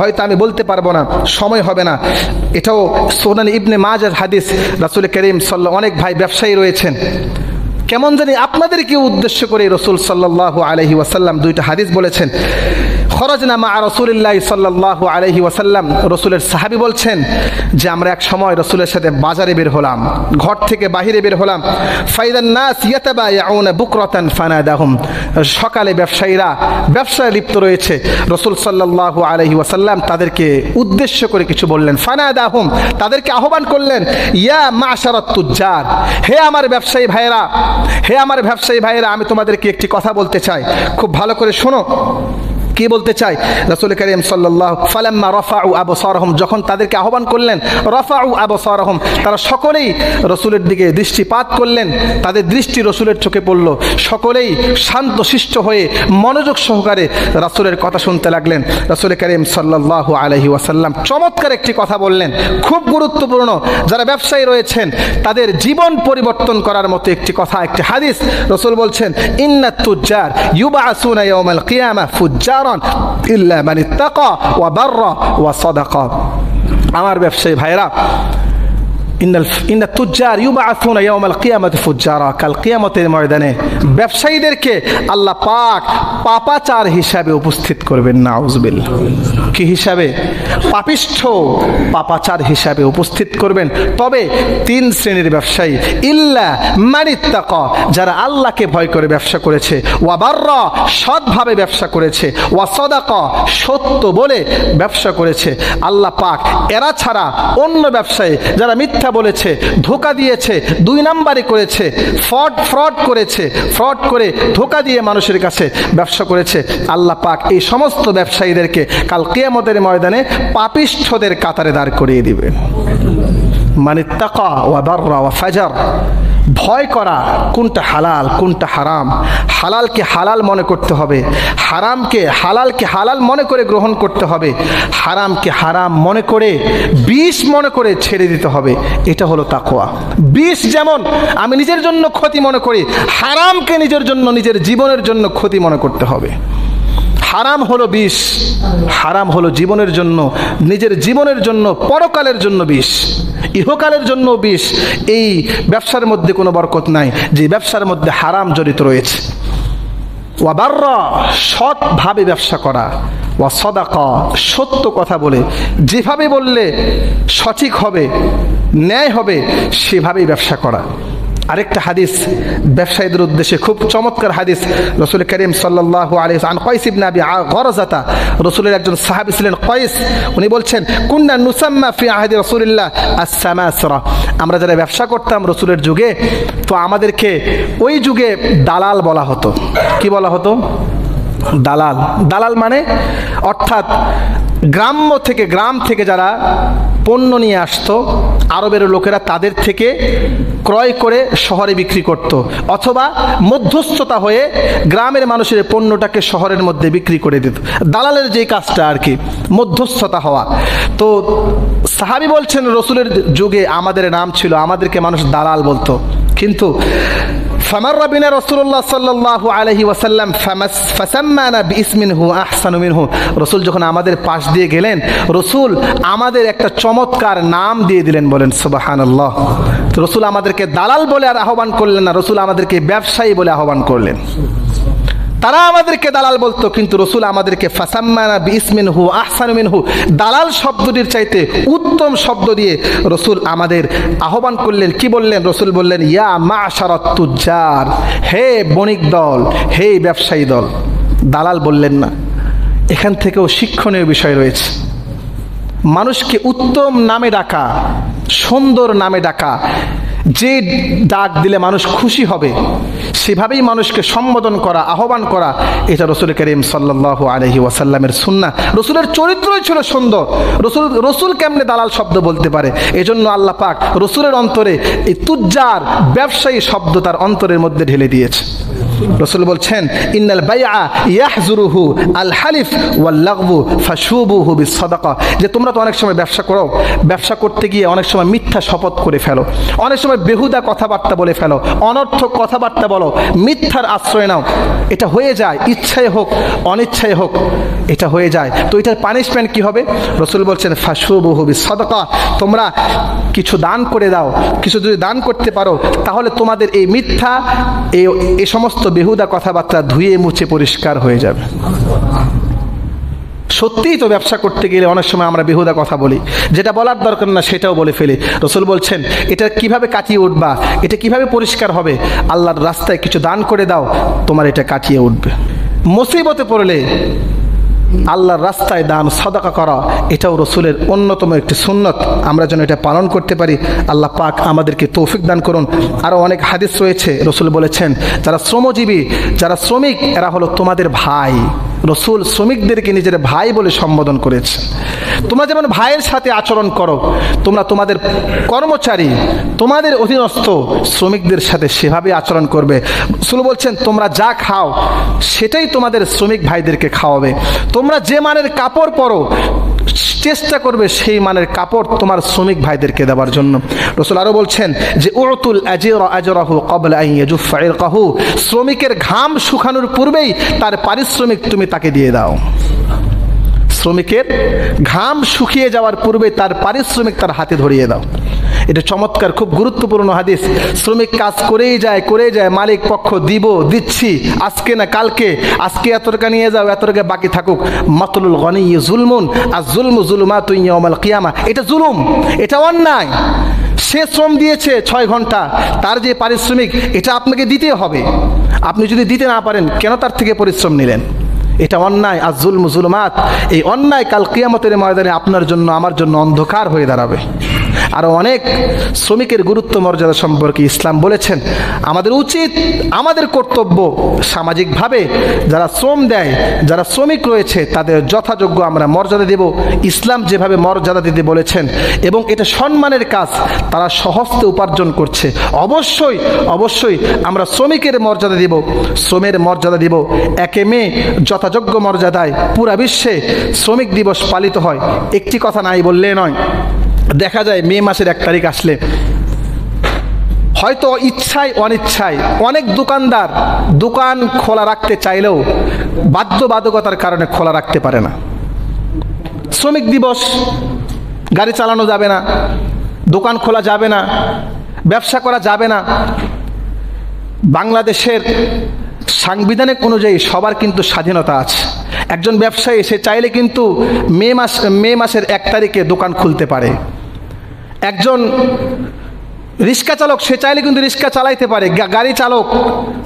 হয়তো আমি বলতে পারবো না, সময় হবে না। এটাও সুনান ইবনে মাজার হাদিস। রাসূল করিম সাল্লাল্লাহু, অনেক ভাই ব্যবসায়ী রয়েছেন, কেমন জানি আপনাদেরকে উদ্দেশ্য করে রাসূল সাল্লাল্লাহু আলাইহি ওয়াসাল্লাম দুইটা হাদিস বলেছেন। খরাজনা মা রাসূলিল্লাহি সাল্লাল্লাহু আলাইহি ওয়াসাল্লাম, রাসূলের সাহাবী বলছেন যে আমরা এক সময় রাসূলের সাথে বাজারে বের হলাম, ঘর থেকে বাইরে বের হলাম। ফাইদান নাস ইয়াতাবায়াউনা বুকরাতান ফানাদাহুম, সকালে ব্যবসায়ীরা ব্যবসায় লিপ্ত রয়েছে। রাসূল সাল্লাল্লাহু আলাইহি ওয়াসাল্লাম তাদেরকে উদ্দেশ্য করে কিছু বললেন। ফানাদাহুম, তাদেরকে আহ্বান করলেন, ইয়া মাশারাত তুজ্জার, হে আমার ব্যবসায়ী ভাইরা, হে আমার ব্যবসায়ী ভাইরা, আমি তোমাদেরকে একটি কথা বলতে চাই, খুব ভালো করে শোনো। কি বলতে চাই? রাসূল করিম সাল্লাল্লাহু ফালাম্মা রাফাউ আবসারহুম, যখন তাদেরকে আহ্বান করলেন, রাফাউ আবসারহুম, তারা সকলেই রাসূলের দিকে দৃষ্টিপাত করলেন, তাদের দৃষ্টি রাসূলের চোখে পড়ল। সকলেই শান্তশিষ্ট হয়ে মনোযোগ সহকারে রাসূলের কথা শুনতে লাগলেন। রাসূল করিম সাল্লাল্লাহু আলাইহি ওয়াসাল্লাম চমৎকার একটি কথা বললেন, খুব গুরুত্বপূর্ণ, যারা ব্যবসায়ী রয়েছেন তাদের জীবন পরিবর্তন করার মতো একটি কথা, একটি হাদিস। রাসূল বলছেন, ইন্নাত তুজ্জার ইউবআসুনা ইয়াওমাল কিয়ামা ফুজ্জার ইল্লা মান ইত্তাকা ওয়া বাররা ওয়া সাদাকা। আমার ব্যবসায়ী ভাইরা, ইন্নাত তুজ্জার ইউবআসুনা ইয়াওমাল কিয়ামাতি ফুজ্জারা, কাল কিয়ামতের ময়দানে ব্যবসায়ীদেরকে আল্লাহ পাক পাপাচার হিসাবে উপস্থিত করবেন। নাউজুবিল্লাহ। কি হিসাবে? পাপিষ্ঠ পাপাচার হিসাবে উপস্থিত করবেন। তবে তিন শ্রেণীর ব্যবসায়ী, ইল্লা মান ইত্তাকা, যারা আল্লাহকে ভয় করে ব্যবসা করেছে, ওয়া বাররা, সৎভাবে ব্যবসা করেছে, ওয়া সাদাকা, সত্য বলে ব্যবসা করেছে। আল্লাহ পাক এরা ছাড়া অন্য ব্যবসায়ী যারা মিথ্যা বলেছে, ধোঁকা দিয়েছে, দুই নাম্বারি করেছে, ফ্রড করেছে, ফ্রড করে ধোঁকা দিয়ে মানুষের কাছে ব্যবসা করেছে, আল্লাহ পাক এই সমস্ত ব্যবসায়ীদেরকে কাল কিয়ামতের ময়দানে পাপিষ্ঠদের কাতারে দাঁড় করিয়ে দিবেন। মানিত্তাকা ওয়া বাররা ওয়া ফাজার, ভয় করা কোনটা হালাল কোনটা হারাম, হালালকে হালাল মনে করতে হবে, হালালকে হালাল মনে করে গ্রহণ করতে হবে, হারামকে হারাম মনে করে বিষ মনে করে ছেড়ে দিতে হবে। এটা হলো তাকওয়া। বিষ যেমন আমি নিজের জন্য ক্ষতি মনে করি, হারামকে নিজের জন্য, নিজের জীবনের জন্য ক্ষতি মনে করতে হবে। হারাম হলো বিষ, হারাম হলো জীবনের জন্য, নিজের জীবনের জন্য, পরকালের জন্য বিষ, ইহকালের জন্য বিষ। এই ব্যবসার মধ্যে কোনো বরকত নাই যে ব্যবসার মধ্যে হারাম জড়িত রয়েছে। ওয়া বাররা, সৎভাবে ব্যবসা করা, ওয়া সাদাকা, সত্য কথা বলে, যেভাবে বললে সঠিক হবে, ন্যায় হবে, সেভাবেই ব্যবসা করা। আরেকটা হাদিস ব্যবসায়ীদের উদ্দেশ্যে খুব চমৎকার হাদিস। রাসূল করিম সাল্লাল্লাহু আলাইহি ওয়াসাল্লাম কয়স ইবনে আবি গরজাতা, রাসূলের একজন সাহাবী ছিলেন কয়স, উনি বলছেন, কুননা নুসাম্মা ফি আহদি রাসূলিল্লাহ আস-সামাসরা, আমরা যারা ব্যবসা করতাম রাসূলের যুগে, তো আমাদেরকে ওই যুগে দালাল বলা হতো। কি বলা হতো? দালাল। দালাল মানে অর্থাৎ গ্রাম থেকে যারা পণ্য নিয়ে আসতো, আরবের লোকেরা তাদের থেকে ক্রয় করে শহরে বিক্রি করত, অথবা মধ্যস্থতা হয়ে গ্রামের মানুষের পণ্যটাকে শহরের মধ্যে বিক্রি করে দিত। দালালের যে কাজটা আর কি, মধ্যস্থতা হওয়া। তো সাহাবী বলছেন, রাসূলের যুগে আমাদের নাম ছিল, আমাদেরকে মানুষ দালাল বলতো। কিন্তু ফামাররা বিনা রাসূলুল্লাহ সাল্লাল্লাহু আলাইহি ওয়াসাল্লাম ফাসাম্মানা বিইসমিন হুয়া আহসানু মিনহু, রাসূল যখন আমাদের পাশ দিয়ে গেলেন, রাসূল আমাদের একটা চমৎকার নাম দিয়ে দিলেন। বলেন সুবহানাল্লাহ। তো রাসূল আমাদেরকে দালাল বলে আর আহ্বান করলেন না, রাসূল আমাদেরকে ব্যবসায়ী বলে আহ্বান করলেন। তারা আমাদেরকে দালাল বলতো, কিন্তু রাসূল আমাদেরকে ফাসাম্মানা বিইসমিন হুয়া আহসানু মিনহু, দালাল শব্দটির চাইতে উত্তম শব্দ দিয়ে রাসূল আমাদের আহ্বান করলেন। কি বললেন? রাসূল বললেন, ইয়া মাশারাত তুজ্জার, হে বণিক দল, হে ব্যবসায়ী দল। দালাল বললেন না। এখান থেকেও শিক্ষণীয় বিষয় রয়েছে। মানুষকে উত্তম নামে ডাকা, সুন্দর নামে ডাকা, যে ডাক দিলে মানুষ খুশি হবে সেভাবেই মানুষকে সম্বোধন করা, আহ্বান করা, এটা রাসূল করিম সাল্লাল্লাহু আলাইহি ওয়াসাল্লামের সুন্নাহ। রাসূলের চরিত্রই ছিল সুন্দর। রাসূল কেমনে দালাল শব্দ বলতে পারে? এজন্য আল্লাহ পাক রাসূলের অন্তরে এই তুজ্জার, ব্যবসায়ী শব্দ তার অন্তরের মধ্যে ঢেলে দিয়েছে। রাসূল বলছেন ইন্নাল বাইআ ইয়াহজুরুহু আল হালিফ ওয়াল লাগবু ফাশুবুহু বিসসাদাকা, যে তোমরা তো অনেক সময় ব্যবসা করো, ব্যবসা করতে গিয়ে অনেক সময় মিথ্যা শপথ করে ফেলো, অনেক সময় বেহুদা কথাবার্তা বলে ফেলো, অনর্থক কথাবার্তা বলো, মিথ্যার আশ্রয় নাও। এটা হয়ে যায়, ইচ্ছায় হোক অনিচ্ছায় হোক এটা হয়ে যায়। তো এটার পানিশমেন্ট কি হবে? রাসূল বলছেন ফাশুবুহু বিসসাদাকা, তোমরা কিছু দান করে দাও। কিছু যদি দান করতে পারো তাহলে তোমাদের এই মিথ্যা এই সমস্ত বেহুদা কথাবার্তা ধুয়ে মুছে পরিষ্কার হয়ে যাবে। সত্যিই তো ব্যবসা করতে গেলে অনেক সময় আমরা বেহুদা কথা বলি, যেটা বলার দরকার না সেটাও বলে ফেলি। রাসূল বলছেন এটা কিভাবে কাটিয়ে উঠবা, এটা কিভাবে পরিষ্কার হবে? আল্লাহর রাস্তায় কিছু দান করে দাও, তোমার এটা কাটিয়ে উঠবে। মুসিবতে পড়লে আল্লাহর রাস্তায় দান সাদাকা করা, এটাও রাসূলের অন্যতম একটি সুন্নত। আমরা যেন এটা পালন করতে পারি। আল্লাহ পাক আমাদেরকে তৌফিক দান করুন। আরও অনেক হাদিস রয়েছে, রাসূল বলেছেন যারা শ্রমজীবী, যারা শ্রমিক, এরা হলো তোমাদের ভাই। রাসূল শ্রমিকদেরকে নিজের ভাই বলে সম্বোধন করেছে। তোমরা যেমন ভাইয়ের সাথে আচরণ করো, তোমরা তোমাদের কর্মচারী, তোমাদের অধীনস্থ শ্রমিকদের সাথে সেভাবে আচরণ করবে। রাসূল বলছেন তোমরা যা খাও সেটাই তোমাদের শ্রমিক ভাইদেরকে খাওয়াবে। তোমরা যে মানের কাপড় পরো চেষ্টা করবে সেই মানের কাপড় তোমার শ্রমিক ভাইদেরকে দেওয়ার জন্য। রাসূল আরও বলছেন যে উতুল আজরা আজরাহু ক্বাবলা আন ইয়াজুফা ইরকাহু, শ্রমিকের ঘাম শুকানোর পূর্বেই তার পারিশ্রমিক তুমি তাকে দিয়ে দাও। শ্রমিকের ঘাম শুকিয়ে যাওয়ার পূর্বে তার পারিশ্রমিক তার হাতে ধরিয়ে দাও। এটা চমৎকার, খুব গুরুত্বপূর্ণ হাদিস। শ্রমিক কাজ করেই যায়, মালিক পক্ষ দিচ্ছি, আজকে না কালকে, আজকে এত টাকা নিয়ে যাও, এত টাকা বাকি থাকুক। মাতলুল গনি জুলমুন আর জুলমু জুলুমাতুন ইয়াউমাল কিয়ামা, এটা জুলুম, এটা অন্যায়। সে শ্রম দিয়েছে 6 ঘন্টা, তার যে পারিশ্রমিক এটা আপনাকে দিতে হবে। আপনি যদি দিতে না পারেন কেন তার থেকে পরিশ্রম নিলেন? এটা অন্যায়। আর জুলমু জুলুমাত, এই অন্যায় কাল কিয়ামতের ময়দানে আপনার জন্য আমার জন্য অন্ধকার হয়ে দাঁড়াবে। আরও অনেক শ্রমিকের গুরুত্ব মর্যাদা সম্পর্কে ইসলাম বলেছেন। আমাদের উচিত, আমাদের কর্তব্য সামাজিকভাবে যারা শ্রম দেয়, যারা শ্রমিক রয়েছে তাদের যথাযোগ্য আমরা মর্যাদা দেব। ইসলাম যেভাবে মর্যাদা দিতে বলেছেন এবং এটা সম্মানের কাজ, তারা স্বহস্তে উপার্জন করছে, অবশ্যই আমরা শ্রমিকের মর্যাদা দেব, শ্রমের মর্যাদা দেব। 1 মে যথাযোগ্য মর্যাদায় পুরা বিশ্বে শ্রমিক দিবস পালিত হয়। একটি কথা নাই বললে নয়, দেখা যায় মে মাসের 1 তারিখ আসলে হয়তো ইচ্ছায় অনিচ্ছায় অনেক দোকানদার দোকান খোলা রাখতে চাইলেও বাধ্যবাধকতার কারণে খোলা রাখতে পারে না। শ্রমিক দিবস, গাড়ি চালানো যাবে না, দোকান খোলা যাবে না, ব্যবসা করা যাবে না। বাংলাদেশের সাংবিধানিক অনুযায়ী সবার কিন্তু স্বাধীনতা আছে। একজন ব্যবসায়ী সে চাইলে কিন্তু মে মাসের 1 তারিখে দোকান খুলতে পারে। একজন রিক্সা চালক সে চাইলে কিন্তু রিক্সা চালাইতে পারে, গাড়ি চালক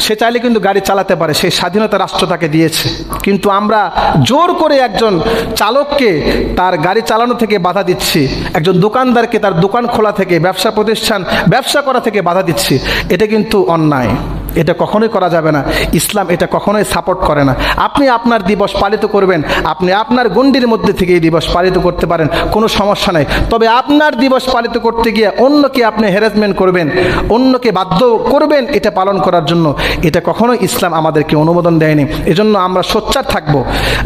সে চাইলে কিন্তু গাড়ি চালাতে পারে। সেই স্বাধীনতা রাষ্ট্র তাকে দিয়েছে। কিন্তু আমরা জোর করে একজন চালককে তার গাড়ি চালানো থেকে বাধা দিচ্ছি, একজন দোকানদারকে তার দোকান খোলা থেকে, ব্যবসা প্রতিষ্ঠান ব্যবসা করা থেকে বাধা দিচ্ছি। এটা কিন্তু অন্যায়, এটা কখনোই করা যাবে না। ইসলাম এটা কখনোই সাপোর্ট করে না। আপনি আপনার দিবস পালিত করবেন, আপনি আপনার গণ্ডির মধ্যে থেকে এই দিবস পালিত করতে পারেন, কোনো সমস্যা নেই। তবে আপনার দিবস পালিত করতে গিয়ে অন্যকে আপনি হ্যারাসমেন্ট করবেন, অন্যকে বাধ্য করবেন এটা পালন করার জন্য, এটা কখনোই ইসলাম আমাদেরকে অনুমোদন দেয়নি। এজন্য আমরা সোচ্চার থাকবো।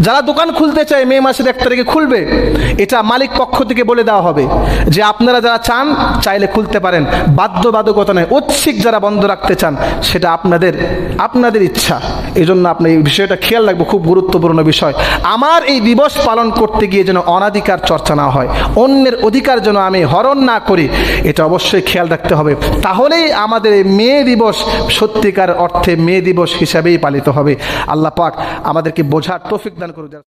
যারা দোকান খুলতে চায় মে মাসের 1 তারিখে খুলবে, এটা মালিক পক্ষ থেকে বলে দেওয়া হবে যে আপনারা যারা চান চাইলে খুলতে পারেন, বাধ্যবাধকতা নয়। ঐচ্ছিক যারা বন্ধ রাখতে চান সেটা আপনাদের ইচ্ছা। এই জন্য আপনি এই বিষয়টা খেয়াল রাখবো, খুব গুরুত্বপূর্ণ বিষয়। আমার এই দিবস পালন করতে গিয়ে যেন অনাধিকার চর্চা না হয়, অন্যের অধিকার যেন আমি হরণ না করি, এটা অবশ্যই খেয়াল রাখতে হবে। তাহলেই আমাদের এই মে দিবস সত্যিকার অর্থে মে দিবস হিসাবেই পালিত হবে। আল্লাহ পাক আমাদেরকে বোঝার তৌফিক দান করুন।